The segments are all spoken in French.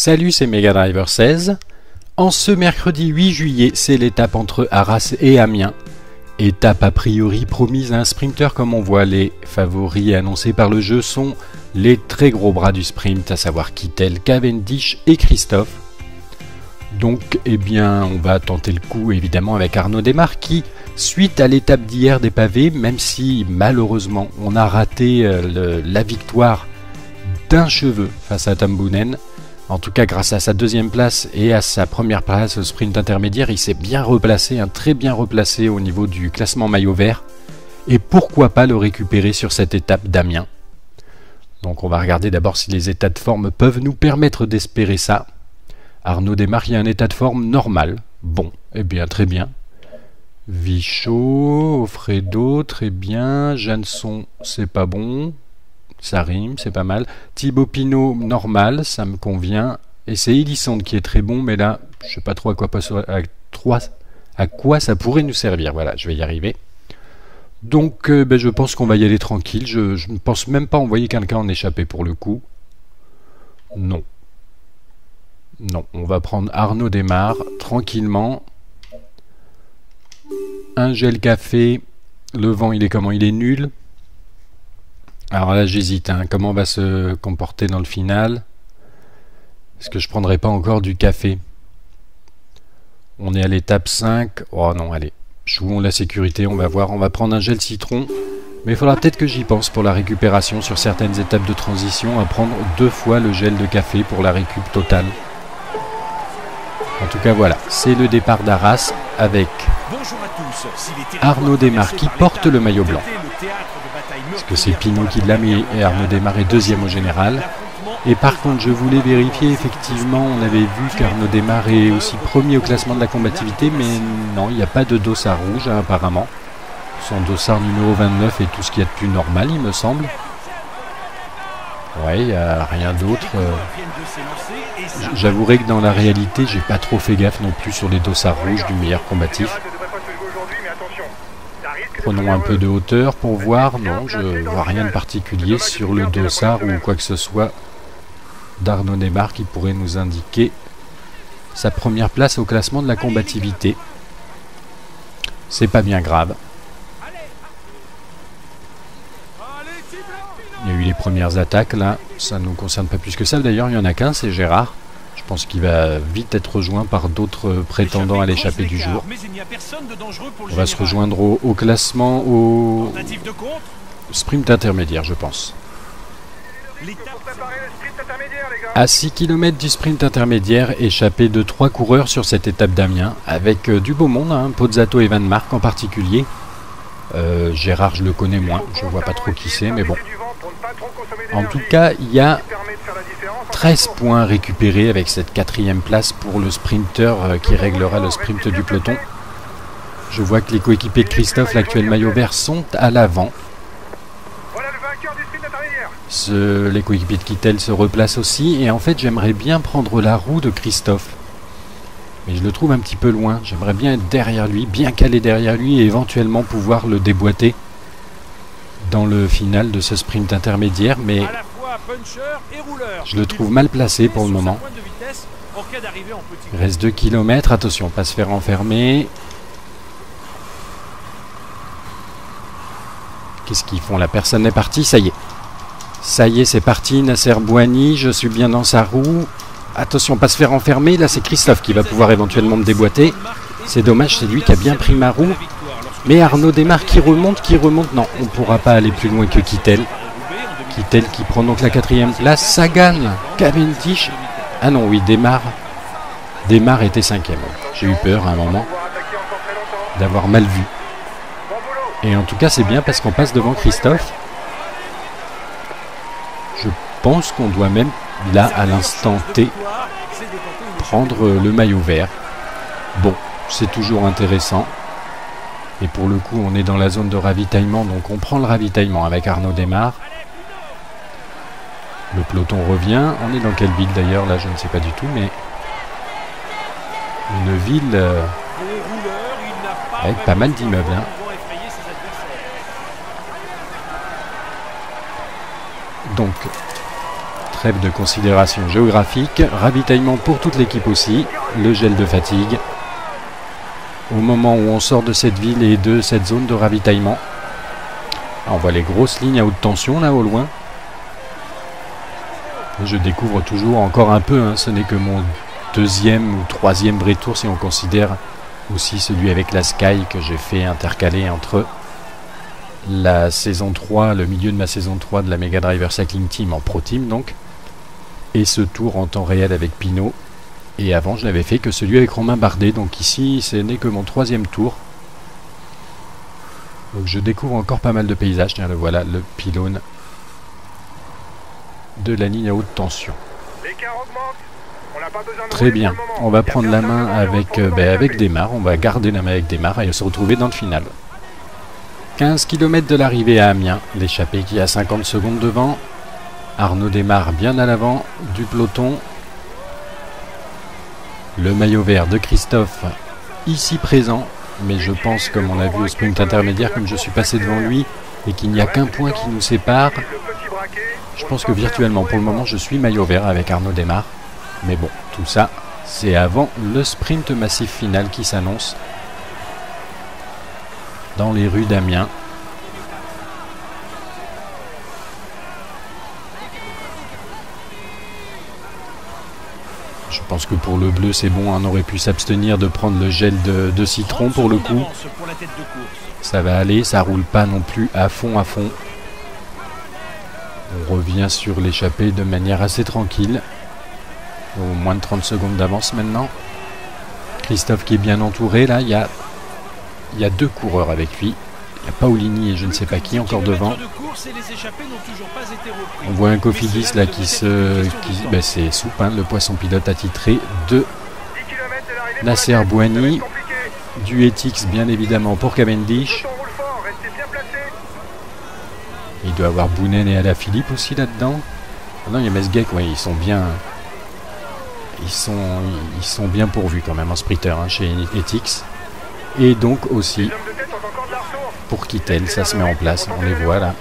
Salut, c'est Mega Driver 16. En ce mercredi 8 juillet, c'est l'étape entre Arras et Amiens. Étape a priori promise à un sprinter, comme on voit. Les favoris annoncés par le jeu sont les très gros bras du sprint, à savoir Kittel, Cavendish et Christophe. Donc, eh bien, on va tenter le coup évidemment avec Arnaud Démarre qui, suite à l'étape d'hier des pavés, même si malheureusement on a raté la victoire d'un cheveu face à Tom Boonen, en tout cas grâce à sa deuxième place et à sa première place au sprint intermédiaire, il s'est bien replacé, très bien replacé au niveau du classement maillot vert. Et pourquoi pas le récupérer sur cette étape d'Amiens. Donc on va regarder d'abord si les états de forme peuvent nous permettre d'espérer ça. Arnaud Démarre, il y a un état de forme normal. Bon, eh bien très bien. Vichot, Offredo, très bien. Jeanson, c'est pas bon. Ça rime, c'est pas mal. Thibaut Pinot, normal, ça me convient. Et c'est Elisande qui est très bon, mais là, je sais pas trop à quoi ça pourrait nous servir. Voilà, je vais y arriver. Donc, je pense qu'on va y aller tranquille. Je ne pense même pas envoyer quelqu'un en échappée pour le coup. Non. Non, on va prendre Arnaud Démarre, tranquillement. Un gel café. Le vent, il est comment? Il est nul. Alors là, j'hésite. Comment on va se comporter dans le final? Est-ce que je prendrai pas encore du café? On est à l'étape 5. Oh non, allez. Jouons la sécurité, on va voir. On va prendre un gel citron. Mais il faudra peut-être que j'y pense pour la récupération sur certaines étapes de transition, à prendre 2 fois le gel de café pour la récup totale. En tout cas, voilà. C'est le départ d'Arras avec Arnaud Démarre qui porte le maillot blanc. Parce que c'est Pinot qui l'a mis et Arnaud Démarre est deuxième au général. Et par contre, je voulais vérifier, effectivement, on avait vu qu'Arnaud Démarre est aussi premier au classement de la combativité, mais non, il n'y a pas de dossard rouge, apparemment. Son dossard numéro 29 est tout ce qu'il y a de plus normal, il me semble. Ouais, il n'y a rien d'autre. J'avouerai que dans la réalité, j'ai pas trop fait gaffe non plus sur les dossards rouges du meilleur combatif. Prenons un peu de hauteur pour voir. Non, je vois rien de particulier sur le dossard ou quoi que ce soit d'Arnaud Démarre qui pourrait nous indiquer sa première place au classement de la combativité. C'est pas bien grave. Il y a eu les premières attaques là, ça ne nous concerne pas plus que ça. D'ailleurs, il n'y en a qu'un, c'est Gérard. Je pense qu'il va vite être rejoint par d'autres prétendants à l'échappée du jour. On va se rejoindre au classement, au sprint intermédiaire, je pense. À 6 km du sprint intermédiaire, échappé de 3 coureurs sur cette étape d'Amiens, avec du beau monde, Pozzato et Van Mark en particulier. Gérard, je le connais moins, je vois pas trop qui c'est, mais bon. En tout cas, il y a 13 points récupérés avec cette 4e place pour le sprinter qui réglera le sprint du peloton. Je vois que les coéquipiers de Christophe, l'actuel maillot vert, sont à l'avant. Les coéquipiers de Kittel se replacent aussi. Et en fait, j'aimerais bien prendre la roue de Christophe. Mais je le trouve un petit peu loin. J'aimerais bien être derrière lui, bien calé derrière lui et éventuellement pouvoir le déboîter dans le final de ce sprint intermédiaire. Mais je le trouve mal placé pour le moment. Il reste 2 km. Attention, pas se faire enfermer. Qu'est-ce qu'ils font là? Personne n'est parti. Ça y est. Ça y est, c'est parti. Nasser Bouhanni, je suis bien dans sa roue. Attention, pas se faire enfermer. Là, c'est Christophe qui va pouvoir éventuellement me déboîter. C'est dommage, c'est lui qui a bien pris ma roue. Mais Arnaud Démarre qui remonte. Non, on ne pourra pas aller plus loin que Kittel. Kittel qui prend donc la 4e place. Sagan, Cavendish. Ah non, oui, Démarre. Démarre était 5e. J'ai eu peur à un moment d'avoir mal vu. Et en tout cas, c'est bien parce qu'on passe devant Christophe. Je pense qu'on doit même, là, à l'instant T, prendre le maillot vert. Bon, c'est toujours intéressant. Et pour le coup, on est dans la zone de ravitaillement, donc on prend le ravitaillement avec Arnaud Démarre. Le peloton revient. On est dans quelle ville d'ailleurs? Là, je ne sais pas du tout, mais une ville avec pas mal d'immeubles. Donc, Trêve de considération géographique, ravitaillement pour toute l'équipe aussi, le gel de fatigue. Au moment où on sort de cette ville et de cette zone de ravitaillement, on voit les grosses lignes à haute tension là au loin. Et je découvre toujours encore un peu, hein, ce n'est que mon deuxième ou troisième vrai tour si on considère aussi celui avec la Sky que j'ai fait intercaler entre la saison 3, le milieu de ma saison 3 de la Mega Driver Cycling Team en Pro Team donc, et ce tour en temps réel avec Pinot. Et avant je n'avais fait que celui avec Romain Bardet, donc ici ce n'est que mon troisième tour. Donc je découvre encore pas mal de paysages. Tiens, le voilà, le pylône de la ligne à haute tension. Très bien, on va prendre la main avec Démarre, on va garder la main avec Démarre et se retrouver dans le final. 15 km de l'arrivée à Amiens, l'échappée qui a 50 secondes devant. Arnaud Démarre bien à l'avant du peloton. Le maillot vert de Christophe ici présent, mais je pense, comme on a vu au sprint intermédiaire, comme je suis passé devant lui et qu'il n'y a qu'un point qui nous sépare, je pense que virtuellement pour le moment je suis maillot vert avec Arnaud Démarre. Mais bon, tout ça c'est avant le sprint massif final qui s'annonce dans les rues d'Amiens. Je pense que pour le bleu c'est bon, on aurait pu s'abstenir de prendre le gel de citron pour le coup. Ça va aller, ça roule pas non plus à fond. On revient sur l'échappée de manière assez tranquille. Au moins de 30 secondes d'avance maintenant. Christophe qui est bien entouré là, il y a deux coureurs avec lui. Il y a Paolini et je ne sais pas qui encore devant. On voit un Cofidis là c'est Soupe, hein, le poisson pilote attitré de Nasser Bouhanni. Du Etix bien évidemment pour Cavendish. Il doit avoir Bounen et Alaphilippe aussi là-dedans. Ah non, il y a Mesguec, ouais, ils sont bien pourvus quand même en sprinter hein, chez Etix. Et donc aussi pour Kittel, ça se met en place, on les voit là.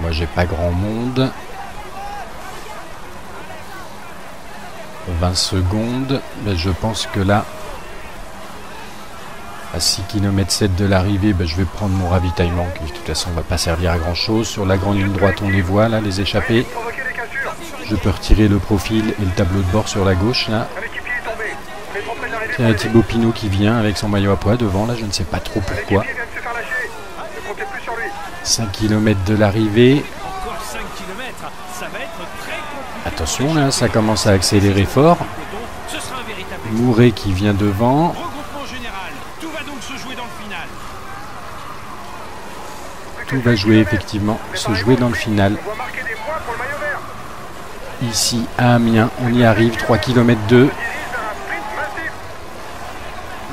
Moi j'ai pas grand monde. 20 secondes, mais je pense que là, à 6 km 7 de l'arrivée, je vais prendre mon ravitaillement qui de toute façon ne va pas servir à grand chose. Sur la grande ligne droite on les voit là, les échappés. Je peux retirer le profil et le tableau de bord sur la gauche là. Il y a Thibaut Pinot qui vient avec son maillot à pois devant là, je ne sais pas trop pourquoi. 5 km de l'arrivée. Attention là, ça commence à accélérer fort. Mouret qui vient devant. Tout va jouer effectivement, se jouer dans le final. Ici à Amiens, on y arrive, 3 km 2.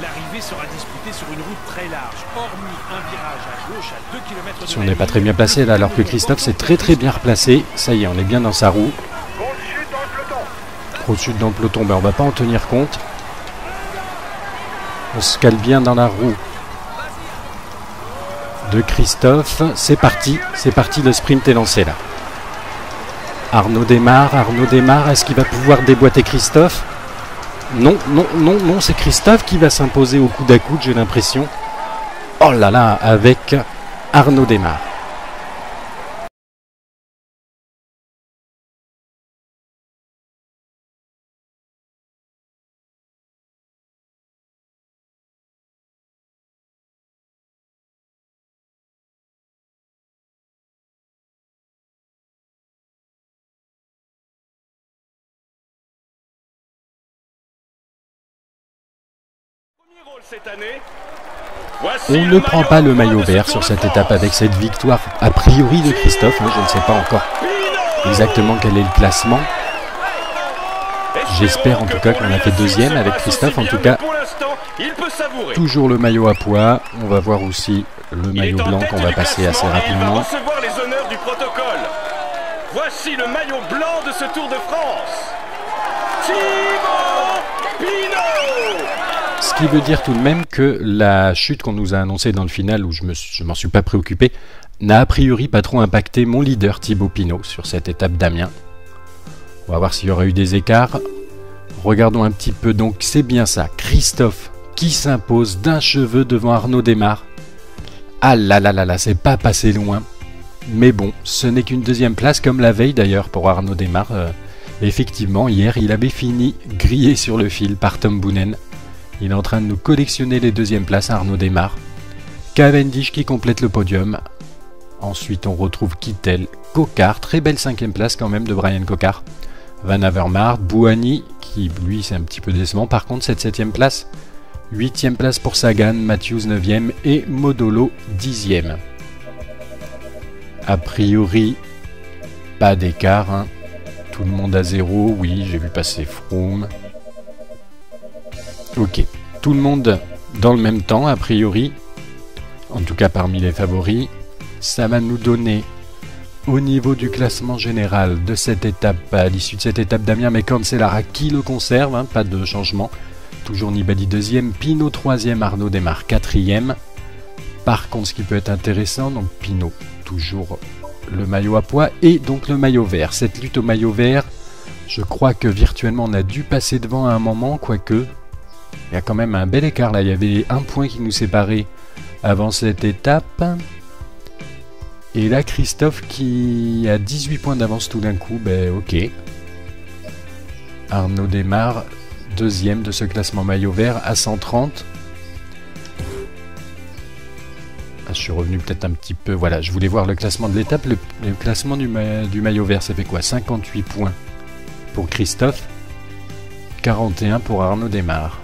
L'arrivée sera disputée sur une route très large, hormis un virage à gauche à 2 km. Si on n'est pas très bien placé là, alors que Christophe s'est très bien replacé. Ça y est, on est bien dans sa roue. Trop de chute dans le peloton, on va pas en tenir compte. On se cale bien dans la roue de Christophe. C'est parti, le sprint est lancé là. Arnaud Démarre, est-ce qu'il va pouvoir déboîter Christophe? Non, c'est Christophe qui va s'imposer au coude à coude, j'ai l'impression. Oh là là, avec Arnaud Démarre. Cette année. On ne prend pas le maillot vert sur cette étape avec cette victoire a priori de Christophe. Je ne sais pas encore exactement quel est le classement. J'espère en tout cas qu'on a fait deuxième avec Christophe. En tout cas, toujours le maillot à pois. On va voir aussi le maillot blanc qu'on va passer assez rapidement. Voici le maillot blanc de ce Tour de France. Thibaut Pinot. Ce qui veut dire tout de même que la chute qu'on nous a annoncée dans le final, où je m'en suis pas préoccupé, n'a a priori pas trop impacté mon leader Thibaut Pinot sur cette étape d'Amiens. On va voir s'il y aura eu des écarts. Regardons un petit peu, donc c'est bien ça, Christophe qui s'impose d'un cheveu devant Arnaud Démare. Ah là là là là, c'est pas passé loin. Mais bon, ce n'est qu'une deuxième place, comme la veille d'ailleurs pour Arnaud Démare. Effectivement, hier, il avait fini grillé sur le fil par Tom Boonen. Il est en train de nous collectionner les deuxièmes places, Arnaud Démare. Cavendish qui complète le podium. Ensuite, on retrouve Kittel, Coquard, très belle 5e place quand même de Brian Coquard. Van Avermaet, Bouhanni, qui lui c'est un petit peu décevant. Par contre, cette 7e place, 8e place pour Sagan, Matthews 9e et Modolo 10e. A priori, pas d'écart. Hein. Tout le monde à 0. Oui, j'ai vu passer Froome. Ok, tout le monde dans le même temps, a priori. En tout cas, parmi les favoris. Ça va nous donner, au niveau du classement général de cette étape, à l'issue de cette étape d'Amiens, mais Cancellara qui le conserve, hein, pas de changement. Toujours Nibali 2e, Pinot 3e, Arnaud Démare 4e. Par contre, ce qui peut être intéressant, donc Pinot, toujours le maillot à pois, et donc le maillot vert. Cette lutte au maillot vert, je crois que virtuellement on a dû passer devant à un moment, quoique, il y a quand même un bel écart là, il y avait un point qui nous séparait avant cette étape. Et là, Christophe qui a 18 points d'avance tout d'un coup, ben ok. Arnaud Démare, 2e de ce classement maillot vert à 130. Ah, je suis revenu peut-être un petit peu, voilà, je voulais voir le classement de l'étape. Le classement du maillot vert, ça fait quoi? 58 points pour Christophe, 41 pour Arnaud Démare.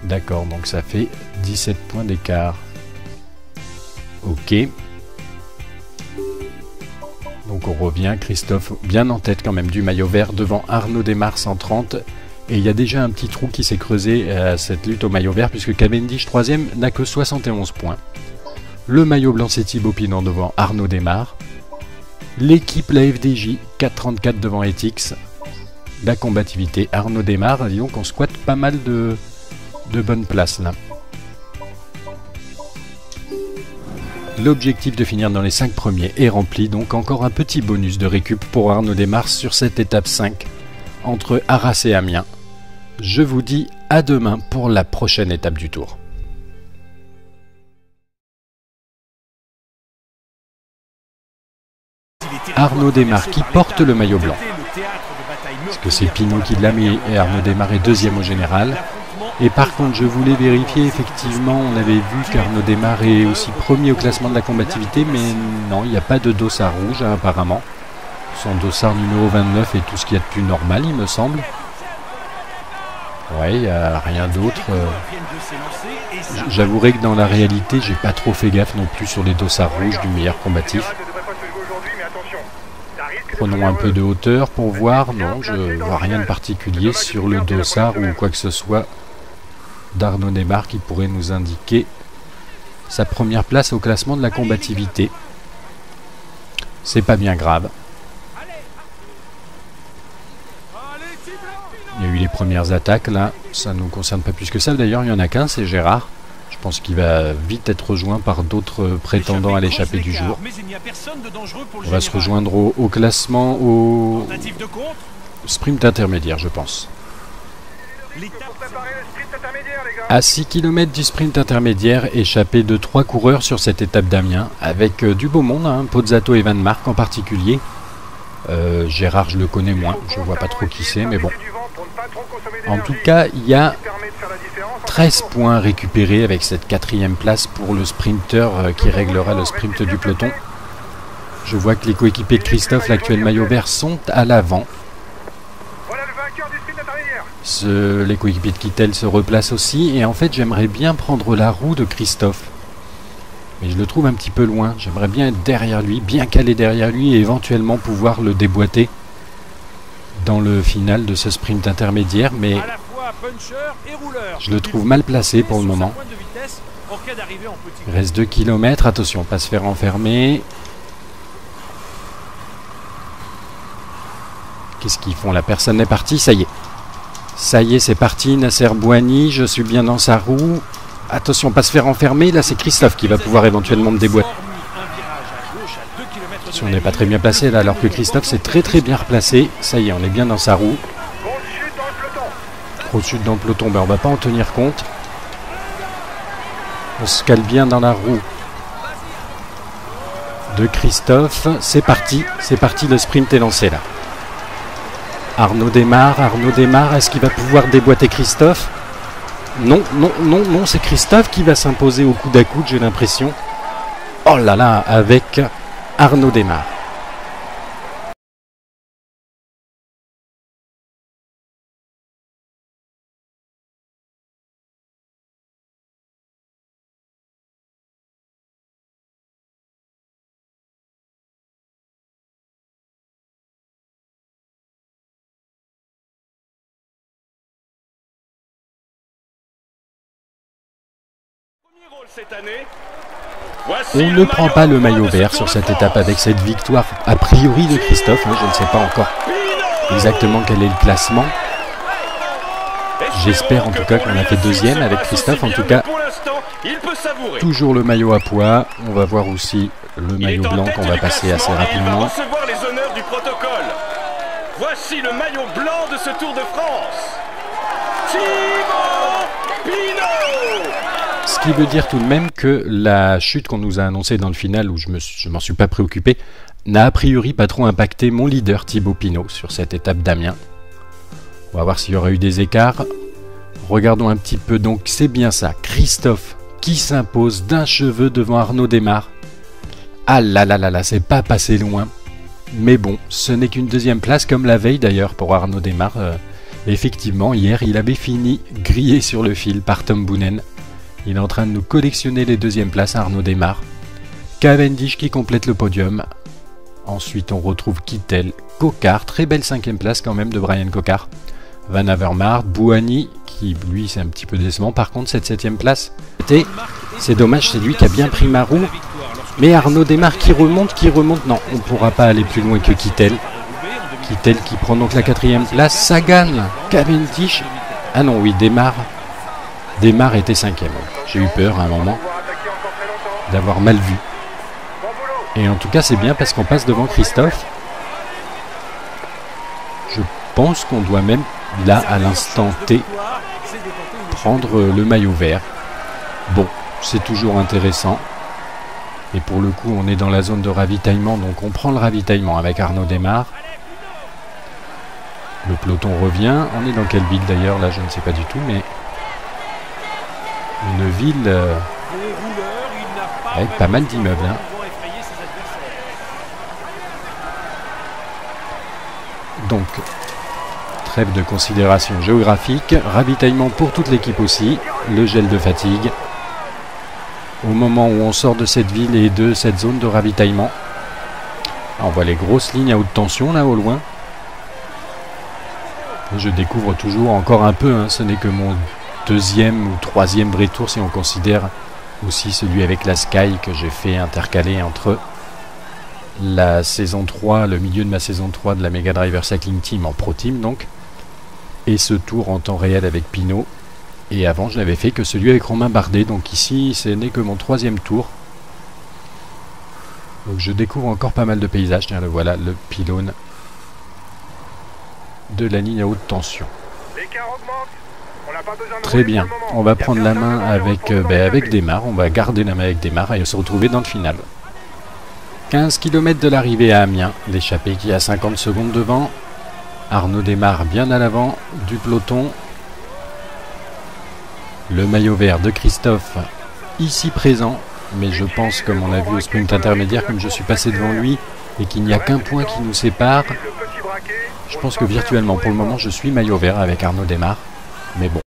D'accord, donc ça fait 17 points d'écart. Ok. Donc on revient, Christophe bien en tête quand même du maillot vert devant Arnaud Démare 130. Et il y a déjà un petit trou qui s'est creusé à cette lutte au maillot vert puisque Cavendish 3e n'a que 71 points. Le maillot blanc c'est Thibaut Pinot devant Arnaud Démare. L'équipe la FDJ 4,34 devant Etix. La combativité Arnaud Démare. Disons qu'on squatte pas mal de bonnes places là. L'objectif de finir dans les 5 premiers est rempli, donc encore un petit bonus de récup pour Arnaud Démare sur cette étape 5 entre Arras et Amiens. Je vous dis à demain pour la prochaine étape du Tour. Arnaud Démare qui porte le maillot blanc. Parce que c'est Pinot qui l'a mis et Arnaud Démare est 2e au général. Et par contre, je voulais vérifier, effectivement, on avait vu qu'Arnaud Démare est aussi 1er au classement de la combativité, mais non, il n'y a pas de dossard rouge, hein, apparemment. Son dossard numéro 29 est tout ce qu'il y a de plus normal, il me semble. Ouais, il n'y a rien d'autre. J'avouerai que dans la réalité, j'ai pas trop fait gaffe non plus sur les dossards rouges du meilleur combatif. Prenons un peu de hauteur pour voir. Non, je vois rien de particulier sur le dossard ou quoi que ce soit d'Arnaud Démare qui pourrait nous indiquer sa première place au classement de la combativité. C'est pas bien grave. Il y a eu les premières attaques là, ça ne nous concerne pas plus que ça. D'ailleurs, il n'y en a qu'un, c'est Gérard. Je pense qu'il va vite être rejoint par d'autres prétendants à l'échappée du jour. On va se rejoindre au classement, au sprint intermédiaire, je pense. À 6 km du sprint intermédiaire, échappé de 3 coureurs sur cette étape d'Amiens, avec du beau monde, hein, Pozzato et Van Mark en particulier. Gérard, je le connais moins, je vois pas trop qui c'est, mais bon. En tout cas, il y a 13 points récupérés avec cette 4e place pour le sprinter qui réglera le sprint du peloton. Je vois que les coéquipiers de Christophe, l'actuel maillot vert, sont à l'avant. Les coéquipiers de Kittel se replacent aussi. Et en fait, j'aimerais bien prendre la roue de Christophe. Mais je le trouve un petit peu loin. J'aimerais bien être derrière lui, bien calé derrière lui et éventuellement pouvoir le déboîter dans le final de ce sprint intermédiaire. Mais je le trouve mal placé pour le moment. Il reste 2 km. Attention, pas se faire enfermer. Qu'est-ce qu'ils font là? Personne n'est parti, ça y est. Ça y est, c'est parti, Nasser Bouhanni, je suis bien dans sa roue. Attention, pas se faire enfermer, là c'est Christophe qui va pouvoir éventuellement me déboîter. Attention, on n'est pas très bien placé là, alors que Christophe s'est très bien replacé. Ça y est, on est bien dans sa roue. Grosse chute dans le peloton, ben on va pas en tenir compte. On se cale bien dans la roue de Christophe. C'est parti, le sprint est lancé là. Arnaud démarre, est-ce qu'il va pouvoir déboîter Christophe? Non, c'est Christophe qui va s'imposer au coude à coude, j'ai l'impression. Oh là là, avec Arnaud démarre. Cette année. On ne prend pas le maillot vert sur cette étape avec cette victoire a priori de Christophe. Je ne sais pas encore exactement quel est le classement. J'espère en tout cas qu'on a fait deuxième avec Christophe. En tout cas, toujours le maillot à pois. On va voir aussi le maillot blanc qu'on va passer assez rapidement. Voici le maillot blanc de ce Tour de France. Thibaut Pinot. Ce qui veut dire tout de même que la chute qu'on nous a annoncée dans le final, où je m'en suis pas préoccupé, n'a a priori pas trop impacté mon leader Thibaut Pinot sur cette étape d'Amiens. On va voir s'il y aura eu des écarts. Regardons un petit peu, donc c'est bien ça, Christophe qui s'impose d'un cheveu devant Arnaud démarre. Ah là là là là, c'est pas passé loin. Mais bon, ce n'est qu'une deuxième place, comme la veille d'ailleurs pour Arnaud démarre. Effectivement, hier il avait fini grillé sur le fil par Tom Boonen. Il est en train de nous collectionner les deuxièmes places, Arnaud démarre. Cavendish qui complète le podium. Ensuite, on retrouve Kittel, Coquard, très belle cinquième place quand même de Brian Coquard. Van Avermaet, Bouhanni, qui lui c'est un petit peu décevant. Par contre, cette septième place, c'est dommage, c'est lui qui a bien pris ma roue. Mais Arnaud démarre qui remonte, non, on ne pourra pas aller plus loin que Kittel. Kittel qui prend donc la quatrième place, Sagan, Cavendish. Ah non, oui, Démarre était cinquième. J'ai eu peur à un moment d'avoir mal vu. Et en tout cas, c'est bien parce qu'on passe devant Christophe. Je pense qu'on doit même, là, à l'instant T, prendre le maillot vert. Bon, c'est toujours intéressant. Et pour le coup, on est dans la zone de ravitaillement, donc on prend le ravitaillement avec Arnaud démarre. Le peloton revient. On est dans quelle ville d'ailleurs? Là, je ne sais pas du tout, mais... une ville avec pas mal d'immeubles. Hein. Donc, trêve de considération géographique, ravitaillement pour toute l'équipe aussi, le gel de fatigue. Au moment où on sort de cette ville et de cette zone de ravitaillement, on voit les grosses lignes à haute tension là au loin. Je découvre toujours encore un peu, hein, ce n'est que mon deuxième ou troisième vrai tour si on considère aussi celui avec la Sky que j'ai fait intercaler entre la saison 3, le milieu de ma saison 3 de la Mega Driver Cycling Team en Pro Team donc, et ce tour en temps réel avec Pinot. Et avant je n'avais fait que celui avec Romain Bardet, donc ici ce n'est que mon troisième tour. Donc je découvre encore pas mal de paysages. Tiens, le voilà, le pylône de la ligne à haute tension. Très bien, on va prendre la main avec Démarre, on va garder la main avec Démarre et se retrouver dans le final. 15 km de l'arrivée à Amiens, l'échappée qui a 50 secondes devant. Arnaud démarre bien à l'avant du peloton. Le maillot vert de Christophe, ici présent, mais je pense, comme on l'a vu au sprint intermédiaire, comme je suis passé devant lui et qu'il n'y a qu'un point qui nous sépare, je pense que virtuellement, pour le moment, je suis maillot vert avec Arnaud démarre, mais bon.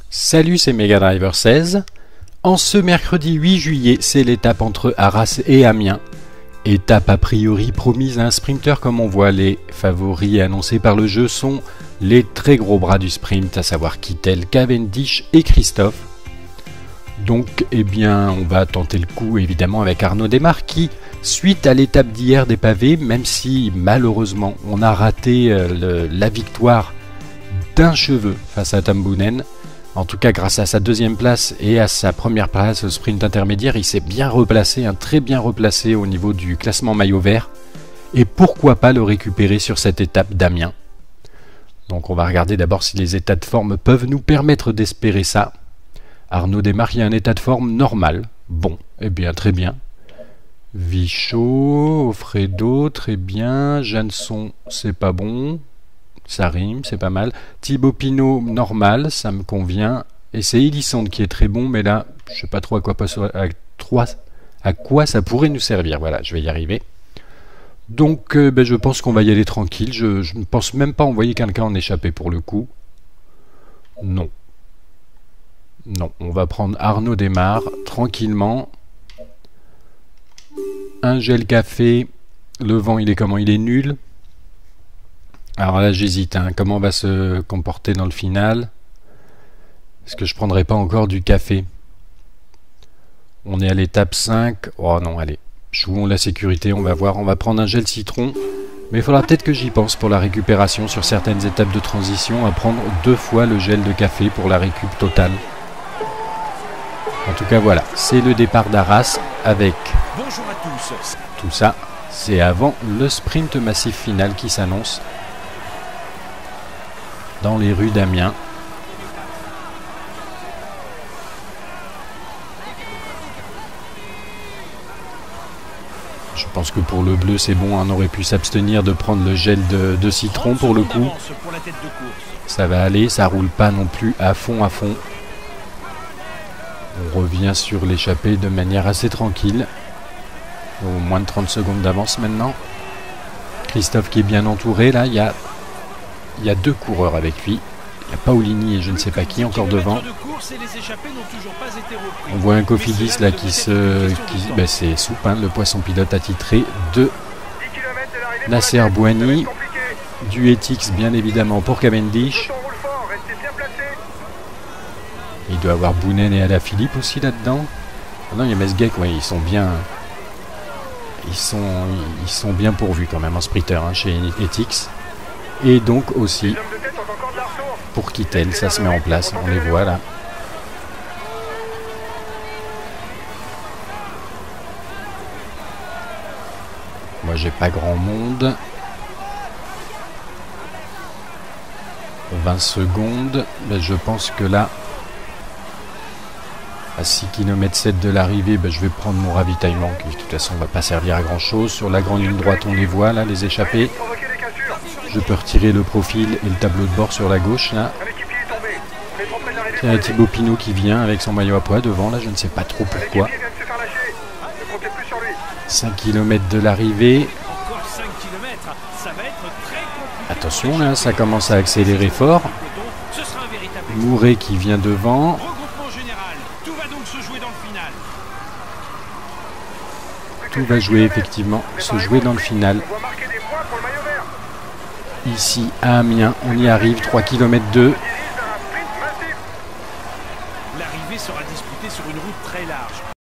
Salut, c'est Mega Driver 16. En ce mercredi 8 juillet, c'est l'étape entre Arras et Amiens. Étape a priori promise à un sprinter comme on voit. Les favoris annoncés par le jeu sont les très gros bras du sprint, à savoir Kittel, Cavendish et Christophe. Donc eh bien on va tenter le coup évidemment avec Arnaud Démare qui, suite à l'étape d'hier des pavés, même si malheureusement on a raté la victoire d'un cheveu face à Tom Boonen, en tout cas grâce à sa deuxième place et à sa première place au sprint intermédiaire, il s'est bien replacé, très bien replacé au niveau du classement maillot vert, et pourquoi pas le récupérer sur cette étape d'Amiens. Donc on va regarder d'abord si les états de forme peuvent nous permettre d'espérer ça. Arnaud Démare, il y a un état de forme normal. Bon, eh bien très bien. Vichot, Offredo, très bien. Janson, c'est pas bon. Ça rime, c'est pas mal. Thibaut Pinot, normal, ça me convient. Et c'est Elisande qui est très bon, mais là, je sais pas trop à quoi ça pourrait nous servir. Voilà, je vais y arriver. Donc, je pense qu'on va y aller tranquille. Je ne pense même pas envoyer quelqu'un en échappée pour le coup. Non. Non, on va prendre Arnaud Démare tranquillement. Un gel café. Le vent, il est comment? Il est nul. Alors là, j'hésite. Comment on va se comporter dans le final? Est-ce que je prendrai pas encore du café? On est à l'étape 5. Oh non, allez. Jouons la sécurité, on va voir. On va prendre un gel citron. Mais il faudra peut-être que j'y pense pour la récupération sur certaines étapes de transition, à prendre 2 fois le gel de café pour la récup totale. En tout cas, voilà. C'est le départ d'Arras avec... Bonjour à tous. Tout ça, c'est avant le sprint massif final qui s'annonce dans les rues d'Amiens. Je pense que pour le bleu c'est bon, on aurait pu s'abstenir de prendre le gel de citron pour le coup. Ça va aller, ça roule pas non plus à fond. On revient sur l'échappée de manière assez tranquille. Au moins de 30 secondes d'avance maintenant. Christophe qui est bien entouré, là il y a 2 coureurs avec lui. Il y a Paolini et je ne sais pas qui encore devant. On voit un Cofidis là c'est Soupe, le poisson pilote attitré de Nasser Bouhanni, du Etix bien évidemment pour Cavendish. Il doit avoir Boonen et Alaphilippe aussi là-dedans. Oh non, il y a Mesguec, ouais, ils sont bien pourvus quand même en sprinter chez Etix. Et donc aussi pour Kittel, ça se met en place, on les voit là. Moi j'ai pas grand monde. 20 secondes, je pense que là, à 6 km 7 de l'arrivée, je vais prendre mon ravitaillement, qui de toute façon va pas servir à grand chose. Sur la grande ligne droite, on les voit là, les échappés. Je peux retirer le profil et le tableau de bord sur la gauche là. Il y a Thibaut Pinot qui vient avec son maillot à pois devant là, je ne sais pas trop pourquoi. 5 km de l'arrivée. Attention là, ça commence à accélérer fort. Mouret qui vient devant. Tout va jouer effectivement, se jouer dans le final. Ici à Amiens, on y arrive, 3 km 2. L'arrivée sera disputée sur une route très large.